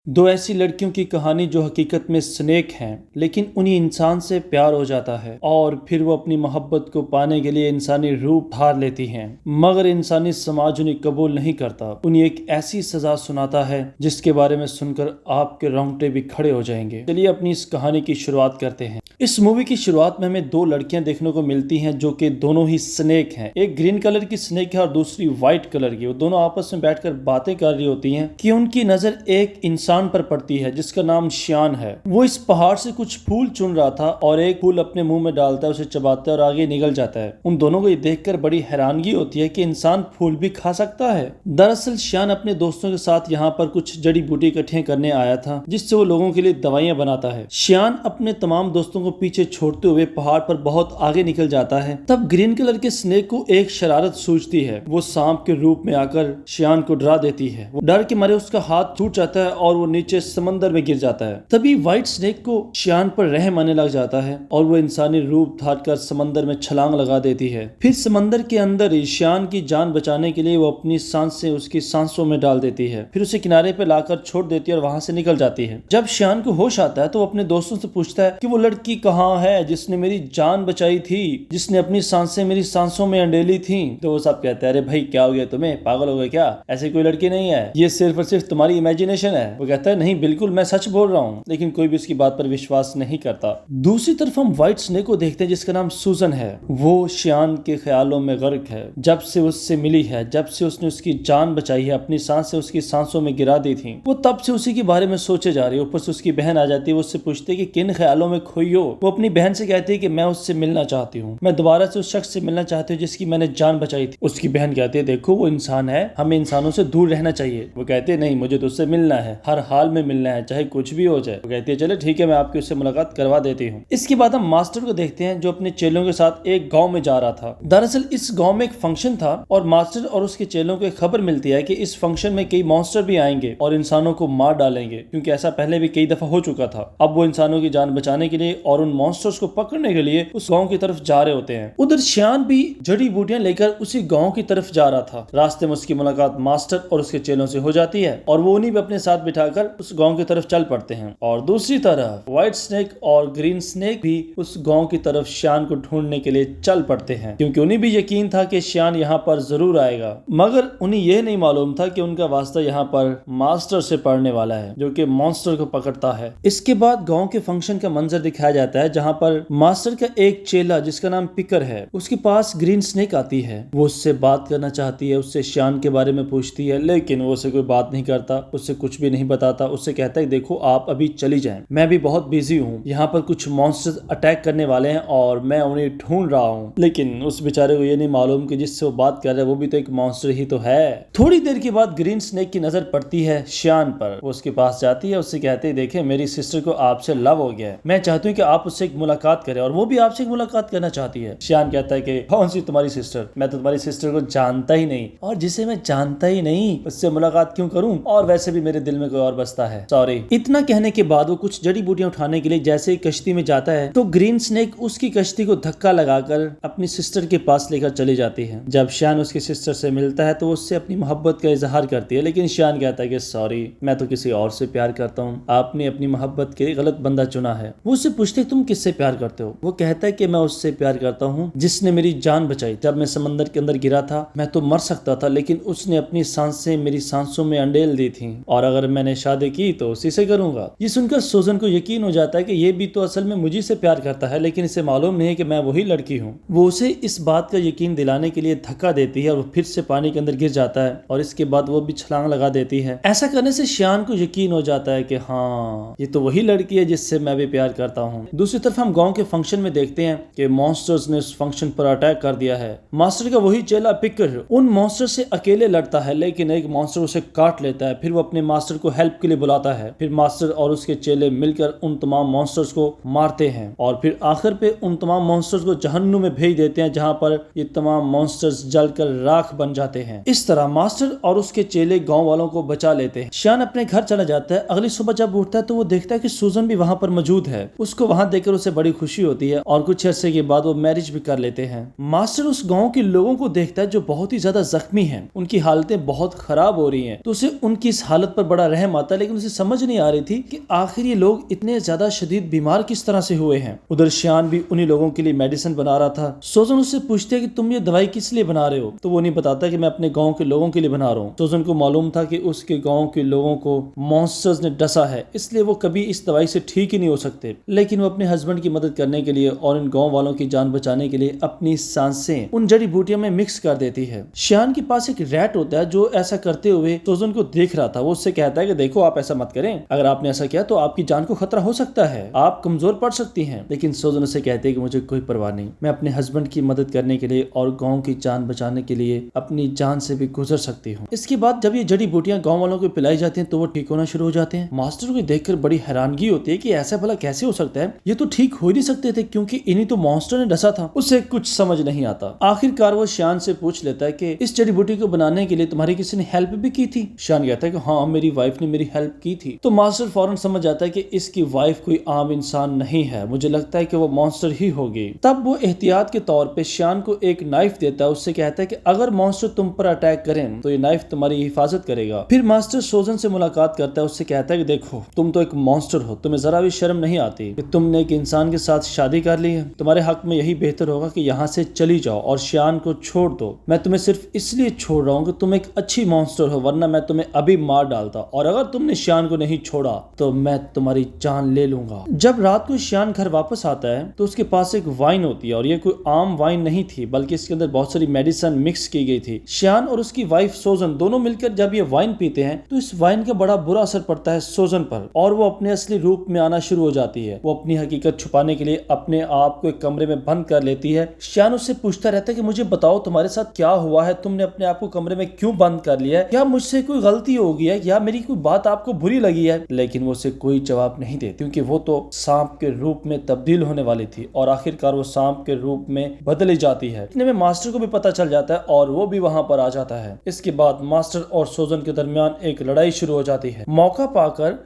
दो ऐसी लड़कियों की कहानी जो हकीकत में स्नेक हैं, लेकिन उन्हीं इंसान से प्यार हो जाता है और फिर वो अपनी मोहब्बत को पाने के लिए इंसानी रूप धार लेती हैं, मगर इंसानी समाज उन्हें कबूल नहीं करता। उन्हें एक ऐसी सजा सुनाता है जिसके बारे में सुनकर आपके रोंगटे भी खड़े हो जाएंगे। चलिए अपनी इस कहानी की शुरुआत करते हैं। इस मूवी की शुरुआत में हमें दो लड़कियां देखने को मिलती हैं जो कि दोनों ही स्नेक हैं। एक ग्रीन कलर की स्नेक है और दूसरी व्हाइट कलर की। वो दोनों आपस में बैठकर बातें कर रही होती हैं कि उनकी नजर एक इंसान पर पड़ती है जिसका नाम श्यान है। वो इस पहाड़ से कुछ फूल चुन रहा था और एक फूल अपने मुंह में डालता है, उसे चबाता है और आगे निकल जाता है। उन दोनों को ये देखकर बड़ी हैरानगी होती है कि इंसान फूल भी खा सकता है। दरअसल श्यान अपने दोस्तों के साथ यहाँ पर कुछ जड़ी बूटी इकट्ठे करने आया था जिससे वो लोगों के लिए दवाइयां बनाता है। श्यान अपने तमाम दोस्तों को पीछे छोड़ते हुए पहाड़ पर बहुत आगे निकल जाता है। तब ग्रीन कलर के स्नेक को एक शरारत सूझती है। वो सांप के रूप में आकर श्यान को डरा देती है। वो डर के मारे उसका हाथ टूट जाता है और वो नीचे समंदर में गिर जाता है। तभी व्हाइट स्नेक को श्यान पर रहम आने लग जाता है और वो इंसानी रूप धार कर समंदर में छलांग लगा देती है। फिर समंदर के अंदर ही श्यान की जान बचाने के लिए वो अपनी सांसें उसकी सांसों में डाल देती है। फिर उसे किनारे पे लाकर छोड़ देती है और वहां से निकल जाती है। जब श्यान को होश आता है तो वो अपने दोस्तों से पूछता है कि वो लड़की कहाँ है जिसने मेरी जान बचाई थी, जिसने अपनी सांसें मेरी सांसों में अंडेली थी। तो वो सब कहते हैं, अरे भाई क्या हो गया तुम्हें, पागल हो गए क्या, ऐसी कोई लड़की नहीं है, ये सिर्फ और सिर्फ तुम्हारी इमेजिनेशन है। वो कहता है नहीं बिल्कुल मैं सच बोल रहा हूँ, लेकिन कोई भी उसकी बात पर विश्वास नहीं करता। दूसरी तरफ हम व्हाइट स्नेक को देखते हैं जिसका नाम सूजन है। वो श्यान के ख्यालों में गर्क है। जब से उससे मिली है, जब से उसने उसकी जान बचाई है, अपनी सांस से उसकी सांसों में गिरा दी थी, वो तब से उसी के बारे में सोचे जा रही है। ऊपर से उसकी बहन आ जाती है, वो उससे पूछती है कि किन ख्यालों में खोई हो। वो अपनी बहन से कहती है कि मैं उससे मिलना चाहती हूँ, मैं दोबारा से उस शख्स से मिलना चाहती हूँ जिसकी मैंने जान बचाई थी। उसकी बहन कहती है देखो वो इंसान है, हमें इंसानों से दूर रहना चाहिए। वो कहते हैं नहीं मुझे तो उससे मिलना है, हर हाल में मिलना है, चाहे कुछ भी हो जाए। वो कहती है चले ठीक है मैं आपकी उससे मुलाकात करवा देती हूँ। इसके बाद हम मास्टर को देखते हैं जो अपने चेलों के साथ एक गाँव में जा रहा था। दरअसल इस गाँव में एक फंक्शन था और मास्टर और उसके चेलों को एक खबर मिलती है कि इस फंक्शन में कई मॉन्स्टर भी आएंगे और इंसानों को मार डालेंगे, क्योंकि ऐसा पहले भी कई दफा हो चुका था। अब वो इंसानों की जान बचाने के लिए और उन मॉन्स्टर्स को पकड़ने के लिए उस गांव की तरफ जा रहे होते हैं। उधर श्यान भी जड़ी बूटियां लेकर उसी गांव की तरफ जा रहा था। रास्ते में उसकी मुलाकात मास्टर और उसके चेलों से हो जाती है और वो उन्हीं भी अपने साथ बिठाकर उस गांव की तरफ चल पड़ते हैं। और दूसरी तरफ व्हाइट स्नेक और ग्रीन स्नेक भी उस गांव की तरफ श्यान को ढूंढने के लिए चल पड़ते हैं, क्योंकि उन्हें भी यकीन था कि श्यान यहाँ पर जरूर आएगा। मगर उन्हें यह नहीं मालूम था कि उनका वास्ता यहाँ पर मास्टर से पड़ने वाला है जो कि मॉन्स्टर को पकड़ता है। इसके बाद गांव के फंक्शन का मंजर दिखाया जाता है जहाँ पर मास्टर का एक चेला जिसका नाम पिकर है, उसके पास ग्रीन स्नेक आती है। वो उससे बात करना चाहती है, उससे श्यान के बारे में पूछती है, लेकिन वो उससे कोई बात नहीं करता, उससे कुछ भी नहीं बताता। उससे कहता है देखो आप अभी चली जाएं, मैं भी बहुत बिजी हूँ, यहाँ पर कुछ मॉन्स्टर्स अटैक करने वाले हैं और मैं उन्हें ढूंढ रहा हूँ। लेकिन उस बेचारे को ये नहीं मालूम कि जिससे वो बात कर रहा है वो भी तो एक मॉन्स्टर ही तो है। थोड़ी देर के बाद ग्रीन स्नेक की नजर पड़ती है श्यान पर। वो उसके पास जाती है, उससे कहते हैं देखे मेरी सिस्टर को आपसे लव हो गया है, मैं चाहती हूँ कि आप उससे एक मुलाकात करें और वो भी आपसे एक मुलाकात करना चाहती है। श्यान कहता है कि कौन सी तुम्हारी सिस्टर, मैं तो तुम्हारी सिस्टर को जानता ही नहीं, और जिसे मैं जानता ही नहीं उससे मुलाकात क्यों करूं, और वैसे भी मेरे दिल में कोई और बसता है, सॉरी। इतना कहने के बाद वो कुछ जड़ी बूटियां उठाने के लिए जैसे ही कश्ती में जाता है तो ग्रीन स्नेक उसकी कश्ती को धक्का लगाकर अपनी सिस्टर के पास लेकर चली जाती है। जब श्यान उसकी सिस्टर से मिलता है तो उससे अपनी मोहब्बत का इजहार करती है, लेकिन श्यान कहता है कि सॉरी मैं तो किसी और से प्यार करता हूँ, आपने अपनी मोहब्बत के लिए गलत बंदा चुना है। वो उससे पूछते तुम किससे प्यार करते हो। वो कहता है कि मैं उससे प्यार करता हूँ जिसने मेरी जान बचाई। जब मैं समंदर के अंदर गिरा था मैं तो मर सकता था, लेकिन उसने अपनी सांसें मेरी सांसों में अंडेल दी थी, और अगर मैंने शादी की तो उसी से करूंगा। ये सुनकर सूजन को यकीन हो जाता है कि ये भी तो असल में मुझे से प्यार करता है, लेकिन इसे मालूम नहीं है कि मैं वही लड़की हूँ। वो उसे इस बात का यकीन दिलाने के लिए धक्का देती है और वो फिर से पानी के अंदर गिर जाता है और इसके बाद वो भी छलांग लगा देती है। ऐसा करने से श्यान को यकीन हो जाता है कि हाँ ये तो वही लड़की है जिससे मैं भी प्यार करता हूँ। दूसरी तरफ हम गांव के फंक्शन में देखते हैं कि मॉन्स्टर्स ने उस फंक्शन पर अटैक कर दिया है। मास्टर का वही चेला पिकर उन मॉन्स्टर से अकेले लड़ता है, लेकिन एक मॉन्स्टर उसे काट लेता है। फिर वो अपने मास्टर को हेल्प के लिए बुलाता है। फिर मास्टर और उसके चेले मिलकर उन तमाम मॉन्स्टर्स को मारते हैं और फिर आखिर पे उन तमाम मॉन्स्टर्स को जहन्नुम में भेज देते हैं, जहाँ पर ये तमाम मॉन्स्टर्स जलकर राख बन जाते हैं। इस तरह मास्टर और उसके चेले गाँव वालों को बचा लेते हैं। श्यान अपने घर चला जाता है। अगली सुबह जब उठता है तो वो देखता है कि सूजन भी वहाँ पर मौजूद है। उसको वहाँ देखकर उसे बड़ी खुशी होती है और कुछ अर्से के बाद वो मैरिज भी कर लेते हैं। मास्टर उस गांव के लोगों को देखता है जो बहुत ही ज्यादा जख्मी हैं, उनकी हालतें बहुत खराब हो रही हैं, तो उसे उनकी इस हालत पर बड़ा रहम सहम आता है, लेकिन उसे समझ नहीं आ रही थी कि आखिर ये लोग इतने ज्यादा शदीद बीमार किस तरह से हुए हैं। उधर शियान भी उन्हीं लोगों के लिए मेडिसिन बना रहा था। सोजन उससे पूछते कि तुम ये दवाई किस लिए बना रहे हो, तो वो नहीं बताता कि मैं अपने गाँव के लोगों के लिए बना रहा हूँ। सोजन को मालूम था कि उसके गाँव के लोगों को मॉन्स्टर्स ने डसा है, इसलिए वो कभी इस दवाई से ठीक ही नहीं हो सकते। लेकिन वो अपने हस्बैंड की मदद करने के लिए और इन गाँव वालों की जान बचाने के लिए अपनी सांसें उन जड़ी बूटियों में मिक्स कर देती है। शियान के पास एक रैट होता है जो ऐसा करते हुए सोजन को देख रहा था। वो उससे कहता है कि देखो आप ऐसा मत करें, अगर आपने ऐसा किया तो आपकी जान को खतरा हो सकता है, आप कमजोर पड़ सकती हैं। लेकिन सोजन उसे कहते हैं कि मुझे कोई परवाह नहीं, मैं अपने हस्बैंड की मदद करने के लिए और गाँव की जान बचाने के लिए अपनी जान से भी गुजर सकती हूँ। इसके बाद जब ये जड़ी बूटियां गाँव वालों को पिलाई जाती हैं तो वो ठीक होना शुरू हो जाते हैं। मास्टर को देखकर बड़ी हैरानगी होती है कि ऐसा भला कैसे हो सकता है, ये तो ठीक हो ही नहीं सकते थे क्योंकि इन्हीं तो मॉन्स्टर ने डसा था। उसे कुछ समझ नहीं आता। आखिरकार वो शियान से पूछ लेता है कि इस जड़ी बूटी को बनाने के लिए तुम्हारी किसी ने हेल्प भी की थी। शियान कहता है कि हाँ, मेरी वाइफ ने मेरी हेल्प की थी। तो मास्टर फौरन समझ जाता है कि इसकी वाइफ कोई आम इंसान नहीं है, मुझे लगता है कि वो मॉन्स्टर ही होगी। तब वो एहतियात के तौर पे शियान को एक नाइफ देता है। उससे कहता है कि अगर मॉन्स्टर तुम पर अटैक करें तो ये नाइफ तुम्हारी हिफाजत करेगा। फिर मास्टर सोजन से मुलाकात करता है। उससे कहता है कि देखो तुम तो एक मॉन्स्टर हो, तुम्हें जरा भी शर्म नहीं आती कि तुमने एक इंसान के साथ शादी कर ली है। तुम्हारे हक में यही बेहतर होगा कि यहाँ से चली जाओ और शियान को छोड़ दो। मैं तुम्हें सिर्फ इसलिए छोड़ रहा हूँ कि तुम एक अच्छी मॉन्स्टर हो, वरना मैं तुम्हें अभी मार डालता, और अगर तुमने शियान को नहीं छोड़ा तो मैं तुम्हारी जान ले लूंगा। जब रात को शियान घर वापस आता है तो उसके पास एक वाइन होती है, और ये कोई आम वाइन नहीं थी बल्कि इसके अंदर बहुत सारी मेडिसिन मिक्स की गई थी। शियान और उसकी वाइफ सोजन दोनों मिलकर जब ये वाइन पीते हैं तो इस वाइन का बड़ा बुरा असर पड़ता है सोजन पर, और वो अपने असली रूप में आना शुरू हो जाती है। वो अपनी हकीकत छुपाने के लिए अपने आप को एक कमरे में बंद कर लेती है। शियान उससे पूछता रहता है कि मुझे बताओ तुम्हारे साथ क्या हुआ है, तुमने अपने आप को कमरे में क्यों बंद कर लिया है, क्या मुझसे कोई गलती हो गई है, या मेरी कोई बात आपको बुरी लगी है। लेकिन वो उसे कोई जवाब नहीं देती क्योंकि वो तो सांप के रूप में तब्दील होने वाली थी, और आखिरकार वो सांप के रूप में बदली जाती है। इतने में मास्टर को भी पता चल जाता है और वो भी वहां पर आ जाता है। इसके बाद मास्टर और सोजन के दरमियान एक लड़ाई शुरू हो जाती है। मौका पाकर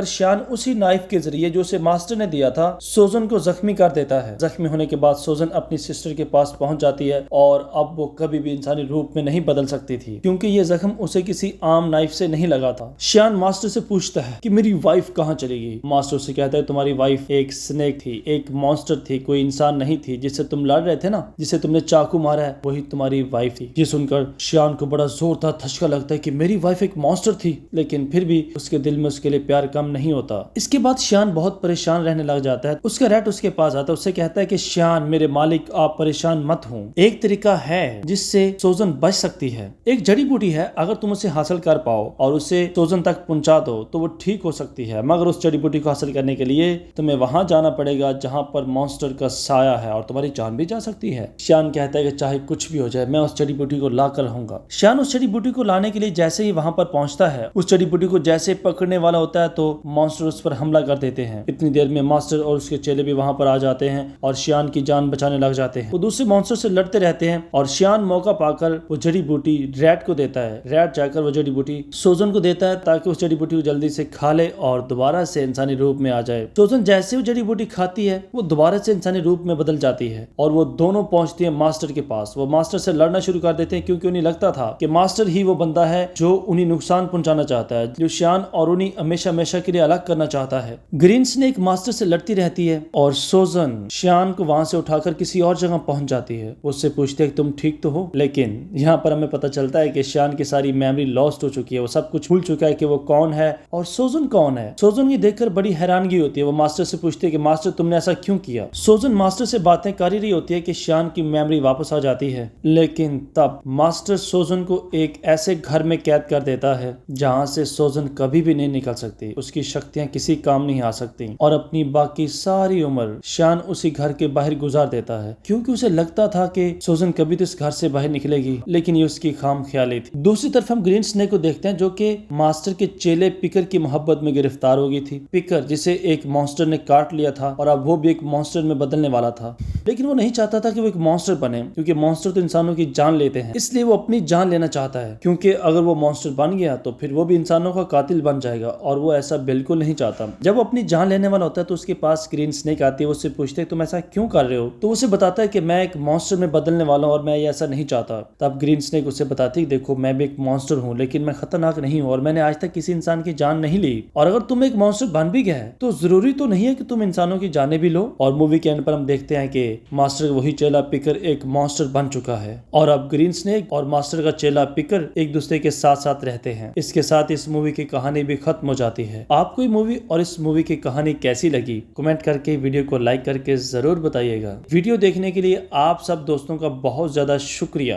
शियान उसी नाइफ के जरिए जो उसे मास्टर ने दिया था सोजन को जख्मी कर देता है। जख्मी होने के बाद सोजन अपनी सिस्टर के पास पहुंच जाती है, और अब वो कभी भी इंसानी रूप में नहीं बदल सकती थी क्योंकि ये जख्म उसे किसी आम नाइफ से नहीं लगा था। शियान मास्टर से पूछता है कि मेरी वाइफ कहाँ चली गई। मास्टर से कहता है तुम्हारी वाइफ एक स्नेक थी, एक मॉन्स्टर थी, कोई इंसान नहीं थी। जिससे तुम लड़ रहे थे ना, जिसे तुमने चाकू मारा है, वही तुम्हारी वाइफ थी। ये सुनकर शियान को बड़ा जोरदार धचका लगता है कि मेरी वाइफ एक मॉन्स्टर थी, लेकिन फिर भी उसके दिल में उसके लिए प्यार कम नहीं होता। इसके बाद शियान बहुत परेशान रहने लग जाता है। उसका रैट उसके पास आता है, उससे कहता है कि शियान मेरे मालिक आप परेशान मत हो, एक तरीका है जिससे सोजन बच सकती है। एक जड़ी बूटी है, अगर तुम उसे हासिल कर पाओ और उसे सोजन तक पहुंचा दो तो वो ठीक हो सकती है, मगर उस जड़ी बूटी को हासिल करने के लिए तुम्हें वहां जाना पड़ेगा जहां पर मॉन्स्टर का साया है, और तुम्हारी जान भी जा सकती है। शियान कहता है कि चाहे कुछ भी हो जाए मैं उस जड़ी बूटी को ला कर रहूंगा। शियान उस जड़ी बूटी को लाने के लिए जैसे ही वहां पर पहुंचता है, उस जड़ी बूटी को जैसे पकड़ने वाला होता है तो मॉन्स्टर उस पर हमला कर देते हैं। इतनी देर में मास्टर और उसके चेले भी वहां पर आ जाते हैं और शियान की जान बचाने लग जाते हैं। वो दूसरे मॉन्स्टर से लड़ते रहते हैं और शियान मौका पाकर वो जड़ी बूटी रैट को देता है। रैट जाकर वो जड़ी बूटी सोजन को देता है ताकि उस जड़ी बूटी को जल्दी से खा ले और दोबारा से इंसानी रूप में आ जाए। सोजन जैसे वो जड़ी बूटी खाती है वो दोबारा से इंसानी रूप में बदल जाती है और वो दोनों पहुंचती है मास्टर के पास। वो मास्टर से लड़ना शुरू कर देते हैं क्योंकि उन्हें लगता था कि मास्टर ही वो बंदा है जो उन्हें नुकसान पहुंचाना चाहता है, जो शियान और उन्हें हमेशा हमेशा के लिए अलग करना चाहता है। ग्रीन स्नेक मास्टर से लड़ती रहती है और सोजन शियान को वहां से उठाकर किसी और जगह पहुंच जाती है। उससे पूछती है कि तुम ठीक तो हो, लेकिन यहाँ पर हमें पता चलता है कि शियान की सारी मेमोरी लॉस्ट हो चुकी है। वो सब कुछ भूल चुका है कि वो कौन है और सोजन कौन है। सोजन की देखकर बड़ी हैरानगी होती है। वो मास्टर से पूछती है कि मास्टर तुमने ऐसा क्यों किया। सोजन मास्टर से बातें कर ही रही होती है कि शियान की मेमोरी वापस आ जाती है, लेकिन तब मास्टर सोजन को एक ऐसे घर में कैद कर देता है जहाँ से सोजन कभी भी नहीं निकल सकती, उसकी शक्तियाँ किसी काम नहीं आ सकती और अपनी बाकी सारी उम्र शियान उसी घर के बाहर गुजार देता है क्योंकि उसे लगता था कि सोजन कभी तो इस घर से बाहर निकलेगी, लेकिन ये उसकी खाम ख्याली थी। दूसरी तरफ हम ग्रीन स्नेक को देखते हैं जो कि मास्टर के चेले पिकर की मोहब्बत में गिरफ्तार हो गई थी। पिकर जिसे एक मॉन्स्टर ने काट लिया था और अब वो भी एक मॉन्स्टर में बदलने वाला था, लेकिन वो नहीं चाहता था कि वो एक मॉन्स्टर बने क्योंकि मॉन्स्टर तो इंसानों की जान लेते हैं, इसलिए वो अपनी जान लेना चाहता है क्योंकि अगर वो मॉन्स्टर बन गया तो फिर वो भी इंसानों का कातिल बन जाएगा और वो ऐसा बिल्कुल नहीं चाहता। जब वो अपनी जान लेने वाला होता है तो उसके पास ग्रीन स्नेक आती है। वो उससे पूछते है तुम ऐसा क्यों कर रहे हो, तो उसे बताता है कि मैं एक मॉन्स्टर में बदलने वाला हूँ और मैं ये ऐसा नहीं चाहता। तब ग्रीन स्नेक उसे बताती है देखो मैं भी एक मॉन्स्टर मॉन्स्टर हूँ, लेकिन मैं खतरनाक नहीं हूँ और मैंने आज तक किसी इंसान की जान नहीं ली। और अगर तुम एक मॉन्स्टर बन भी गए तो जरूरी तो नहीं है कि तुम इंसानों की जाने भी लो। और मूवी के एंड पर हम देखते हैं कि मास्टर वही चेला पिकर एक मॉन्स्टर बन चुका है और अब ग्रीन स्नेक और मास्टर का चेला पिकर एक दूसरे के साथ साथ रहते हैं। इसके साथ इस मूवी की कहानी भी खत्म हो जाती है। आपको ये मूवी और इस मूवी की कहानी कैसी लगी कमेंट करके वीडियो को लाइक करके जरूर बताइएगा। वीडियो देखने के लिए आप सब दोस्तों का बहुत ज्यादा शुक्रिया।